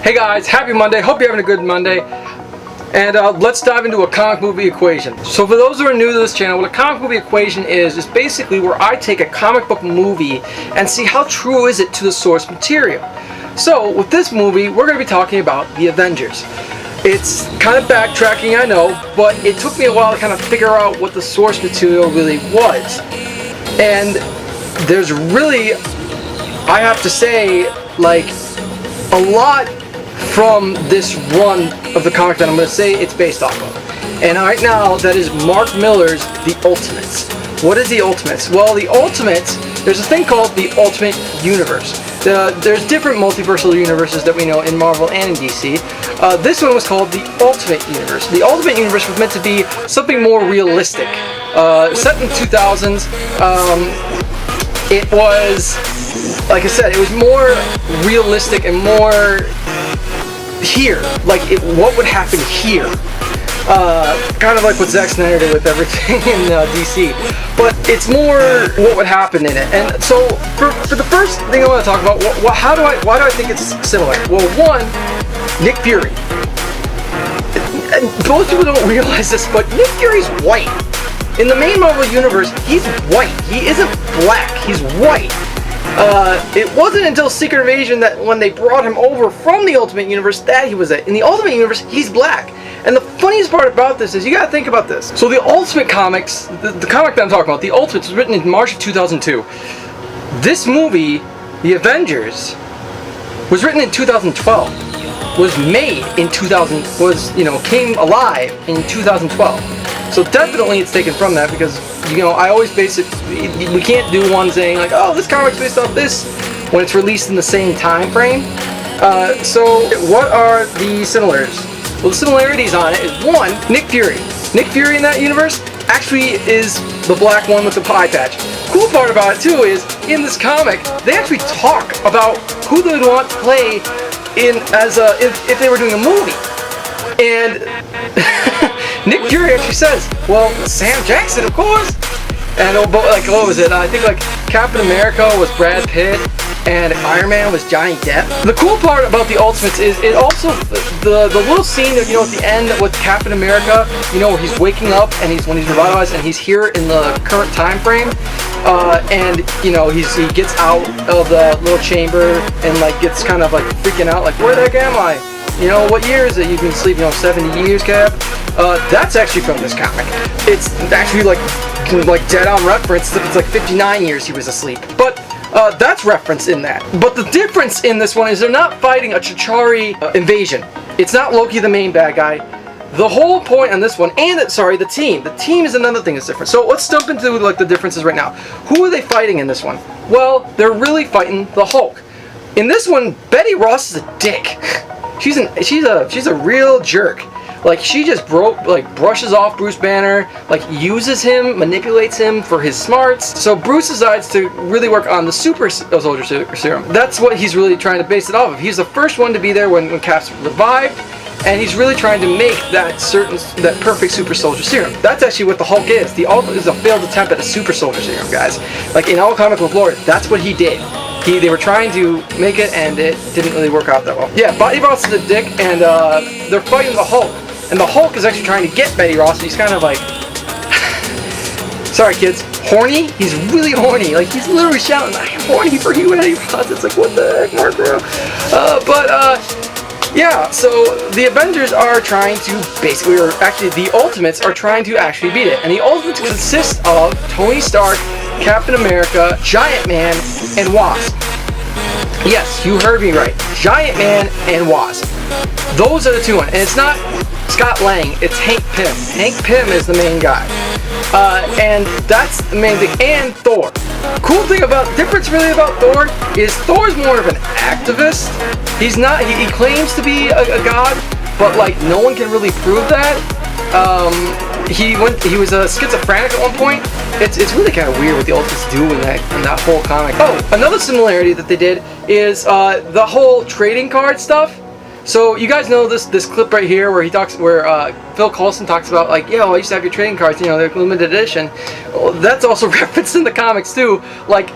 Hey guys, happy Monday. Hope you're having a good Monday. And let's dive into a comic movie equation. So for those who are new to this channel, what a comic movie equation is basically where I take a comic book movie and see how true is it to the source material. So with this movie, we're going to be talking about The Avengers. It's kind of backtracking, I know, but it took me a while to kind of figure out what the source material really was. And there's really, I have to say, like, a lot from this run of the comic that I'm going to say it's based off of. And right now, that is Mark Millar's The Ultimates. What is The Ultimates? Well, The Ultimates, there's a thing called the Ultimate Universe. There's different multiversal universes that we know in Marvel and in DC. This one was called the Ultimate Universe. The Ultimate Universe was meant to be something more realistic. Set in the 2000s, it was, like I said, it was more realistic and more here, like what would happen here, kind of like what Zack Snyder did with everything in DC, but it's more what would happen in it. And so for the first thing I want to talk about, why do I think it's similar? Well, one, Nick Fury. And most people don't realize this, but Nick Fury's white. In the main Marvel universe, he's white. He isn't black, he's white. It wasn't until Secret Invasion that when they brought him over from the Ultimate Universe that he was it. In the Ultimate Universe, he's black. And the funniest part about this is, you gotta think about this. So the Ultimate Comics, the comic that I'm talking about, The Ultimates, was written in March of 2002. This movie, The Avengers, was written in 2012. Was made in 2000, came alive in 2012. So definitely it's taken from that, because, I always base it, we can't do one saying like, oh, this comic's based off this, when it's released in the same time frame. So what are the similarities? Well, the similarities on it is, one, Nick Fury. Nick Fury in that universe actually is the black one with the eye patch. Cool part about it too is, in this comic, they actually talk about who they would want to play in as if they were doing a movie. And Nick Fury actually says, well, Sam Jackson, of course. And like, what was it? I think like Captain America was Brad Pitt, and Iron Man was Johnny Depp. The cool part about the Ultimates is it also the little scene that, at the end with Captain America, where he's waking up and when he's revitalized and he's here in the current time frame, and he gets out of the little chamber and like gets kind of like freaking out, like, where the heck am I? What year is it? You've been asleep, 70 years, Cap? That's actually from this comic. It's actually like dead on reference. It's like 59 years he was asleep. But that's referenced in that. But the difference in this one is they're not fighting a Chitauri invasion. It's not Loki the main bad guy. The whole point on this one, and the team. The team is another thing that's different. So let's jump into like the differences right now. Who are they fighting in this one? Well, they're really fighting the Hulk. In this one, Betty Ross is a dick. She's a real jerk. Like, she just brushes off Bruce Banner, like uses him, manipulates him for his smarts. So Bruce decides to really work on the super soldier serum. That's what he's really trying to base it off of. He's the first one to be there when Cap's revived, and he's really trying to make that perfect super soldier serum. That's actually what the Hulk is. The Hulk is a failed attempt at a super soldier serum, guys. Like in all comic book lore, that's what he did. They were trying to make it, and it didn't really work out that well. Yeah, Betty Ross is a dick, and they're fighting the Hulk. And the Hulk is actually trying to get Betty Ross, and he's kind of like, sorry kids, horny? He's really horny. Like, he's literally shouting, I'm horny for you, Betty Ross. It's like, what the heck, Mark? Yeah, so the Avengers are trying to basically, or actually the Ultimates are trying to actually beat it. And the Ultimates consist of Tony Stark, Captain America, Giant Man, and Wasp. Yes, you heard me right. Giant Man and Wasp. Those are the two ones. And it's not Scott Lang, it's Hank Pym. Hank Pym is the main guy. And that's the main thing. And Thor. Cool thing difference really about Thor is Thor's more of an activist. He's not, he claims to be a god, but like no one can really prove that. He was a schizophrenic at one point. It's really kind of weird what the Ultimates do in that whole comic. Oh, another similarity that they did is the whole trading card stuff. So you guys know this clip right here where Phil Coulson talks about like, yeah, well, I used to have your trading cards, they're limited edition. Well, that's also referenced in the comics too. Like,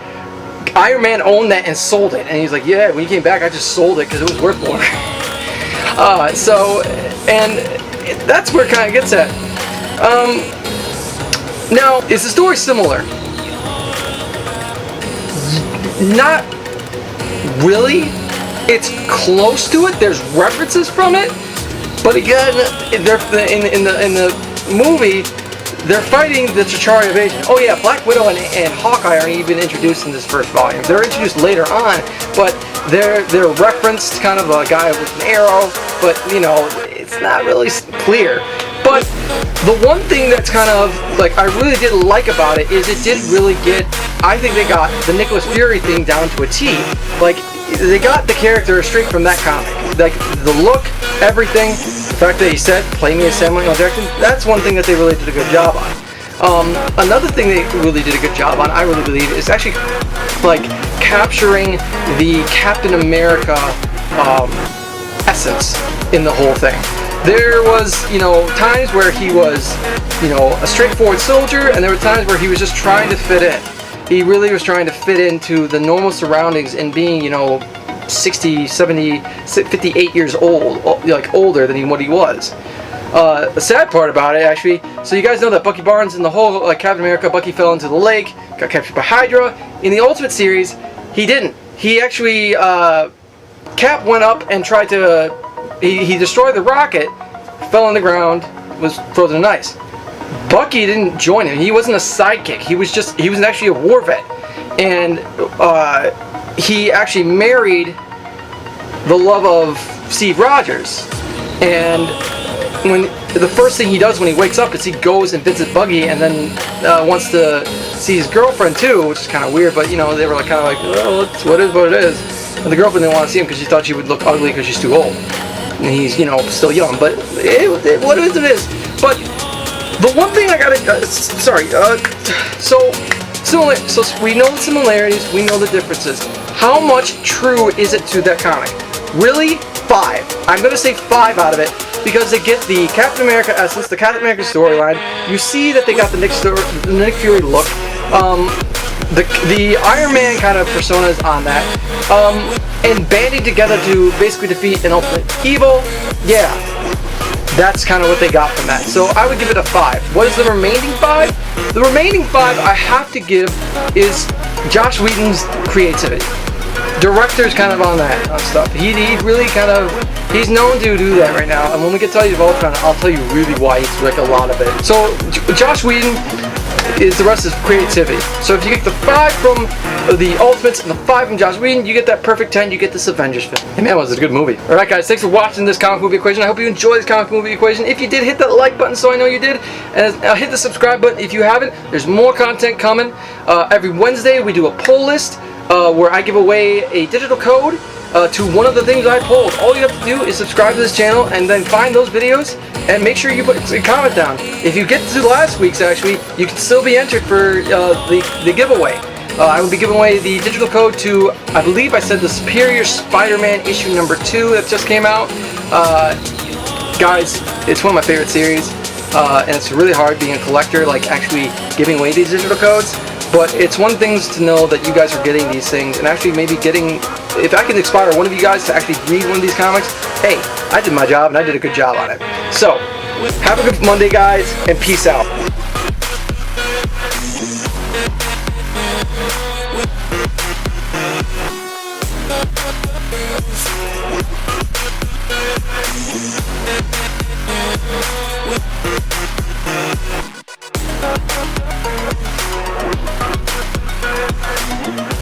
Iron Man owned that and sold it, and he's like, yeah, when he came back, I just sold it because it was worth more. And that's where it kind of gets at. Now, is the story similar? Not really. It's close to it. There's references from it, but again, they're in the movie. They're fighting the Chitauri invasion. Oh yeah, Black Widow and Hawkeye aren't even introduced in this first volume. They're introduced later on, but they're referenced kind of a guy with an arrow, but you know, it's not really clear. But the one thing that's kind of like I really did like about it is it did really get, I think they got the Nicholas Fury thing down to a T. Like they got the character straight from that comic. Like the look, everything. The fact that he said, "Play me as Samuel L. Jackson," that's one thing that they really did a good job on. Another thing they really did a good job on, I really believe, is actually like capturing the Captain America essence in the whole thing. There was, you know, times where he was, you know, a straightforward soldier, and there were times where he was just trying to fit in. He really was trying to fit into the normal surroundings and being, you know, 60, 70, 58 years old, like older than what he was. The sad part about it, actually, so you guys know that Bucky Barnes in the whole Captain America, Bucky fell into the lake, got captured by Hydra. In the Ultimate series, he didn't. He actually, Cap went up and tried to, he destroyed the rocket, fell on the ground, was frozen in ice. Bucky didn't join him. He wasn't a sidekick. He was actually a war vet. And he actually married the love of Steve Rogers. And when the first thing he does when he wakes up is he goes and visits Bucky, and then wants to see his girlfriend too, which is kind of weird. But you know, they were like kind of like, well, it's what it is. And the girlfriend didn't want to see him because she thought she would look ugly because she's too old, and he's, you know, still young. But what it is. But the one thing I gotta so we know the similarities, we know the differences. How much true is it to that comic? Really? 5. I'm gonna say 5 out of it, because they get the Captain America essence, the Captain America storyline. You see that they got the Nick Fury look, the Iron Man kind of personas on that, and banding together to basically defeat an ultimate evil. Yeah, that's kind of what they got from that. So I would give it a 5. What is the remaining 5? The remaining 5 I have to give is Joss Whedon's creativity. Director's kind of on that stuff. He really kind of, he's known to do that right now. And when we get to Age of Ultron, I'll tell you really why he's like a lot of it. So Joss Whedon is the rest is creativity. So if you get the 5 from the Ultimates and the 5 from Joss Whedon, you get that perfect 10. You get this Avengers film. Hey man, it was a good movie. All right, guys, thanks for watching this comic movie equation. I hope you enjoyed this comic movie equation. If you did, hit that like button so I know you did, and hit the subscribe button if you haven't. There's more content coming. Every Wednesday we do a poll list where I give away a digital code to one of the things I polled. All you have to do is subscribe to this channel and then find those videos and make sure you put a comment down. If you get to last week's, actually, you can still be entered for the giveaway. I will be giving away the digital code to, I believe I said, the Superior Spider-Man issue number 2 that just came out. Guys, it's one of my favorite series, and it's really hard being a collector, like actually giving away these digital codes. But it's one thing to know that you guys are getting these things, and actually maybe getting, if I can inspire one of you guys to actually read one of these comics, hey, I did my job and I did a good job on it. So, have a good Monday, guys, and peace out.